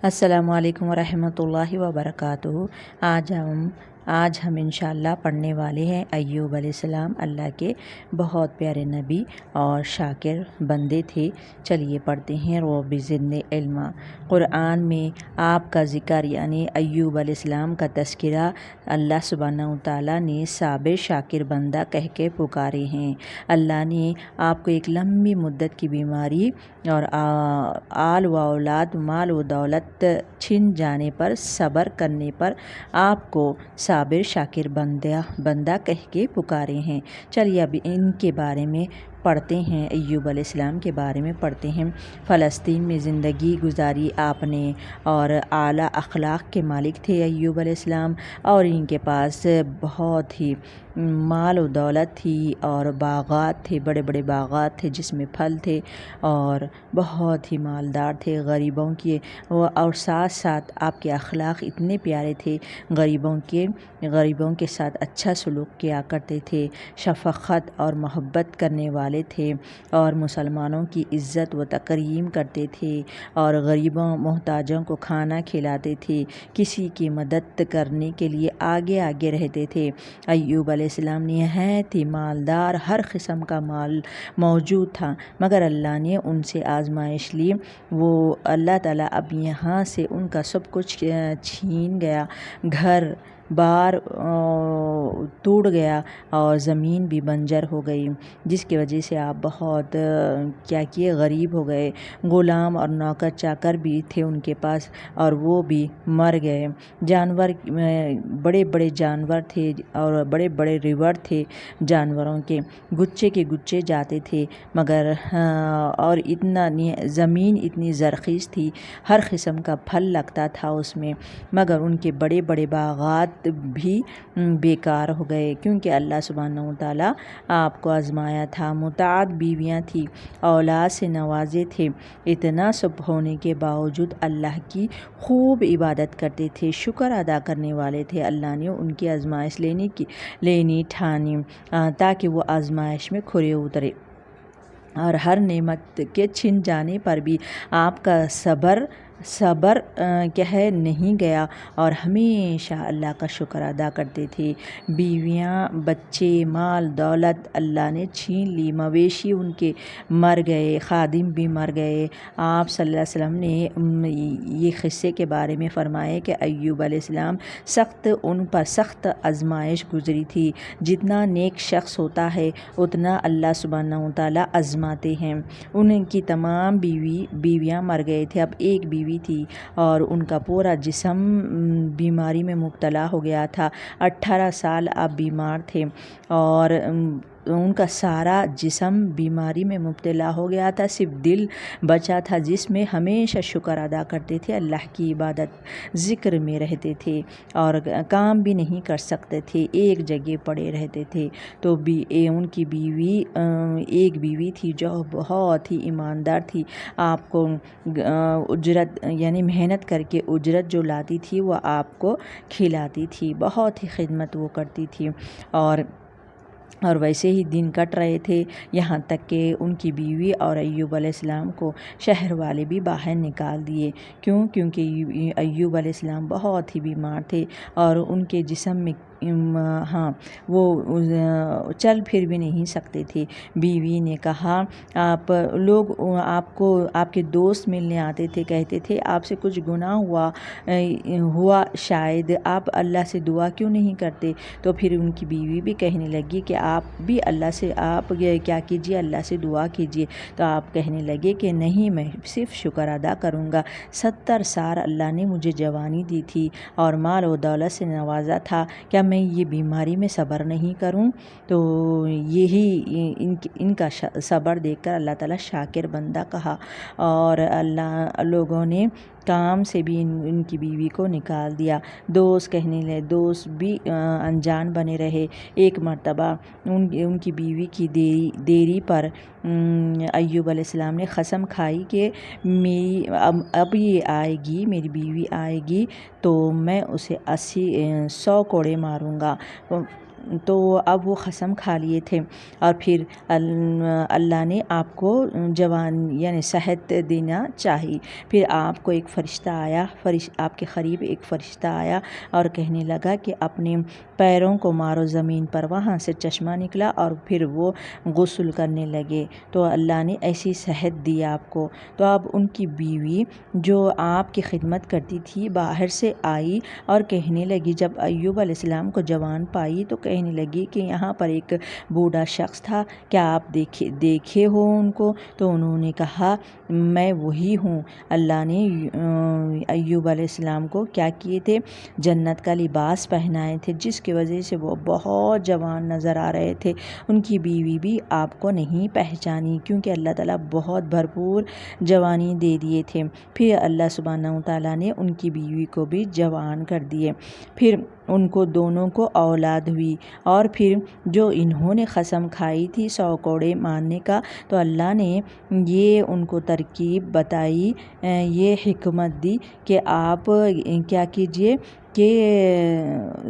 السلام علیکم ورحمۃ اللہ وبرکاتہ۔ آج ہم انشاءاللہ پڑھنے والے ہیں ایوب علیہ السلام۔ اللہ کے بہت پیارے نبی اور شاکر بندے تھے۔ چلیے پڑھتے ہیں۔ رب زدنی علما۔ قرآن میں آپ کا ذکر یعنی ایوب علیہ السلام کا تذکرہ اللہ سبحانہ وتعالیٰ نے صابر شاکر بندہ کہہ کے پکارے ہیں۔ اللہ نے آپ کو ایک لمبی مدت کی بیماری اور آل و اولاد مال و دولت چھن جانے پر صبر کرنے پر آپ کو صابر شاکر بندہ کہہ کے پکارے ہیں۔ چلیے اب ان کے بارے میں پڑھتے ہیں۔ ایوب علیہ السلام کے بارے میں پڑھتے ہیں۔ فلسطین میں زندگی گزاری آپ نے اور اعلیٰ اخلاق کے مالک تھے ایوب علیہ السلام، اور ان کے پاس بہت ہی مال و دولت تھی اور باغات تھے، بڑے بڑے باغات تھے جس میں پھل تھے، اور بہت ہی مالدار تھے غریبوں کے، اور ساتھ ساتھ آپ کے اخلاق اتنے پیارے تھے، غریبوں کے ساتھ اچھا سلوک کیا کرتے تھے، شفقت اور محبت کرنے والے تھے، اور مسلمانوں کی عزت و تکریم کرتے تھے، اور غریبوں محتاجوں کو کھانا کھلاتے تھے، کسی کی مدد کرنے کے لیے آگے آگے رہتے تھے۔ ایوب علیہ السلام نہایت ہی مالدار، ہر قسم کا مال موجود تھا، مگر اللہ نے ان سے آزمائش لی۔ وہ اللہ تعالیٰ اب یہاں سے ان کا سب کچھ چھین گیا، گھر بار ٹوٹ گیا اور زمین بھی بنجر ہو گئی، جس کی وجہ سے آپ بہت کیے غریب ہو گئے۔ غلام اور نوکر چاکر بھی تھے ان کے پاس، اور وہ بھی مر گئے۔ جانور بڑے بڑے جانور تھے اور بڑے بڑے ریور تھے جانوروں کے گچے جاتے تھے، مگر اور زمین اتنی زرخیز تھی، ہر قسم کا پھل لگتا تھا اس میں، مگر ان کے بڑے بڑے باغات بھی بیکار ہو گئے، کیونکہ اللہ سبحانہ وتعالیٰ آپ کو آزمایا تھا۔ متعدد بیویاں تھیں، اولاد سے نوازے تھے، اتنا سب ہونے کے باوجود اللہ کی خوب عبادت کرتے تھے، شکر ادا کرنے والے تھے۔ اللہ نے ان کی آزمائش لینی ٹھانی تاکہ وہ آزمائش میں کھرے اترے، اور ہر نعمت کے چھن جانے پر بھی آپ کا صبر نہیں گیا، اور ہمیشہ اللہ کا شکر ادا کرتے تھے۔ بیویاں، بچے، مال دولت اللہ نے چھین لی، مویشی ان کے مر گئے، خادم بھی مر گئے۔ آپ صلی اللہ علیہ وسلم نے یہ قصے کے بارے میں فرمایا کہ ایوب علیہ السلام ان پر سخت آزمائش گزری تھی۔ جتنا نیک شخص ہوتا ہے اتنا اللہ سبحانہ وتعالیٰ آزماتے ہیں۔ ان کی تمام بیویاں مر گئے تھے، اب ایک بیوی تھی، اور ان کا پورا جسم بیماری میں مبتلا ہو گیا تھا۔ 18 سال آپ بیمار تھے، اور ان کا سارا جسم بیماری میں مبتلا ہو گیا تھا، صرف دل بچا تھا جس میں ہمیشہ شکر ادا کرتے تھے، اللہ کی عبادت ذکر میں رہتے تھے، اور کام بھی نہیں کر سکتے تھے، ایک جگہ پڑے رہتے تھے۔ تو ان کی ایک بیوی تھی جو بہت ہی ایماندار تھی، آپ کو اجرت یعنی محنت کر کے اجرت جو لاتی تھی وہ آپ کو کھلاتی تھی، بہت ہی خدمت وہ کرتی تھی، اور ویسے ہی دن کٹ رہے تھے، یہاں تک کہ ان کی بیوی اور ایوب علیہ السلام کو شہر والے بھی باہر نکال دیے۔ کیونکہ ایوب علیہ السلام بہت ہی بیمار تھے، اور ان کے جسم میں وہ چل پھر بھی نہیں سکتے تھے۔ بیوی نے کہا، آپ کے دوست ملنے آتے تھے، کہتے تھے آپ سے کچھ گناہ ہوا شاید، آپ اللہ سے دعا کیوں نہیں کرتے؟ تو پھر ان کی بیوی بھی کہنے لگی کہ آپ بھی آپ کیا کیجیے، اللہ سے دعا کیجیے۔ تو آپ کہنے لگے کہ نہیں، میں صرف شکر ادا کروں گا، 70 سال اللہ نے مجھے جوانی دی تھی اور مال و دولت سے نوازا تھا، کیا میں یہ بیماری میں صبر نہیں کروں؟ تو یہی ان کا صبر دیکھ کر اللہ تعالیٰ شاکر بندہ کہا، اور لوگوں نے کام سے بھی ان کی بیوی کو نکال دیا۔ دوست بھی انجان بنے رہے۔ ایک مرتبہ ان کی بیوی کی دیری پر ایوب علیہ السلام نے قسم کھائی کہ اب یہ آئے گی، میری بیوی آئے گی تو میں اسے 100 کوڑے ماروں گا۔ تو اب وہ قسم کھا لیے تھے، اور پھر اللہ نے آپ کو جوان یعنی صحت دینا چاہی۔ پھر آپ کو ایک فرشتہ آیا، آپ کے قریب ایک فرشتہ آیا اور کہنے لگا کہ اپنے پیروں کو مارو زمین پر، وہاں سے چشمہ نکلا اور پھر وہ غسل کرنے لگے، تو اللہ نے ایسی صحت دی آپ کو۔ تو اب ان کی بیوی جو آپ کی خدمت کرتی تھی باہر سے آئی اور کہنے لگی، جب ایوب علیہ السلام کو جوان پائی تو کہنے لگی کہ یہاں پر ایک بوڑھا شخص تھا، کیا آپ دیکھے ہو ان کو؟ تو انہوں نے کہا میں وہی ہوں۔ اللہ نے ایوب علیہ السلام کو کیا کیے تھے؟ جنت کا لباس پہنائے تھے، جس کی وجہ سے وہ بہت جوان نظر آ رہے تھے۔ ان کی بیوی بھی آپ کو نہیں پہچانی، کیونکہ اللہ تعالیٰ بہت بھرپور جوانی دے دیے تھے۔ پھر اللہ سبحانہ وتعالیٰ نے ان کی بیوی کو بھی جوان کر دیے، پھر ان کو دونوں کو اولاد ہوئی، اور پھر جو انہوں نے قسم کھائی تھی 100 کوڑے مارنے کا، تو اللہ نے یہ ان کو ترکیب بتائی، یہ حکمت دی کہ آپ کیا کیجئے کہ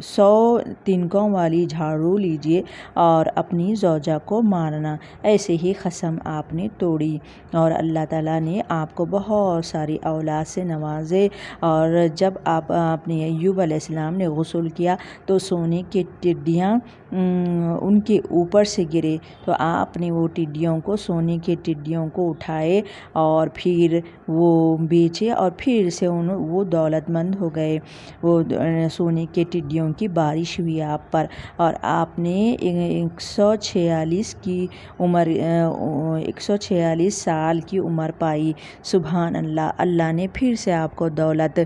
100 تنکوں والی جھاڑو لیجئے اور اپنی زوجہ کو مارنا۔ ایسے ہی قسم آپ نے توڑی، اور اللہ تعالیٰ نے آپ کو بہت ساری اولاد سے نوازے۔ اور جب آپ اپنے ایوب علیہ السلام نے غسل کیا تو سونے کی ٹڈیاں ان کے اوپر سے گرے، تو آپ نے وہ ٹڈیوں کو، سونے کی ٹڈیوں کو اٹھائے اور پھر وہ بیچے، اور پھر سے وہ دولت مند ہو گئے۔ وہ سونے کے ٹڈیوں کی بارش ہوئی آپ پر، اور آپ نے 146 کی عمر 146 سال کی عمر پائی۔ سبحان اللہ، اللہ نے پھر سے آپ کو دولت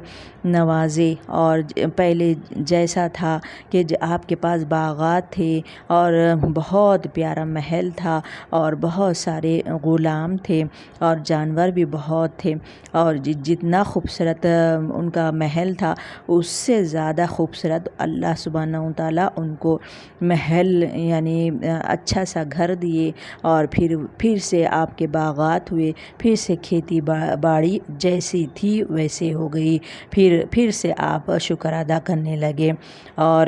نوازے، اور پہلے جیسا تھا کہ آپ کے پاس باغات تھے اور بہت پیارا محل تھا اور بہت سارے غلام تھے اور جانور بھی بہت تھے، اور جتنا خوبصورت ان کا محل تھا اس سے زیادہ خوبصورت اللہ سبحانہ وتعالیٰ ان کو محل یعنی اچھا سا گھر دیے، اور پھر سے آپ کے باغات ہوئے، پھر سے کھیتی باڑی جیسی تھی ویسے ہو گئی، پھر سے آپ شکر ادا کرنے لگے، اور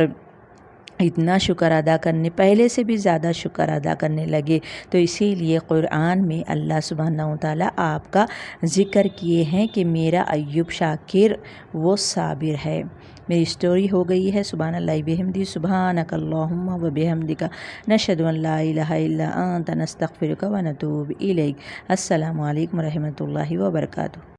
اتنا شکر ادا کرنے، پہلے سے بھی زیادہ شکر ادا کرنے لگے۔ تو اسی لیے قرآن میں اللہ سبحانہ وتعالیٰ آپ کا ذکر کیے ہیں کہ میرا ایوب شاکر وہ صابر ہے۔ میری سٹوری ہو گئی ہے۔ سبحان اللہ بحمدی، سبحانک اللہم و بحمدک، نشہد ان لا الہ الا انت، نستغفرک و نتوب الیک۔ السلام علیکم و رحمۃ اللہ وبرکاتہ۔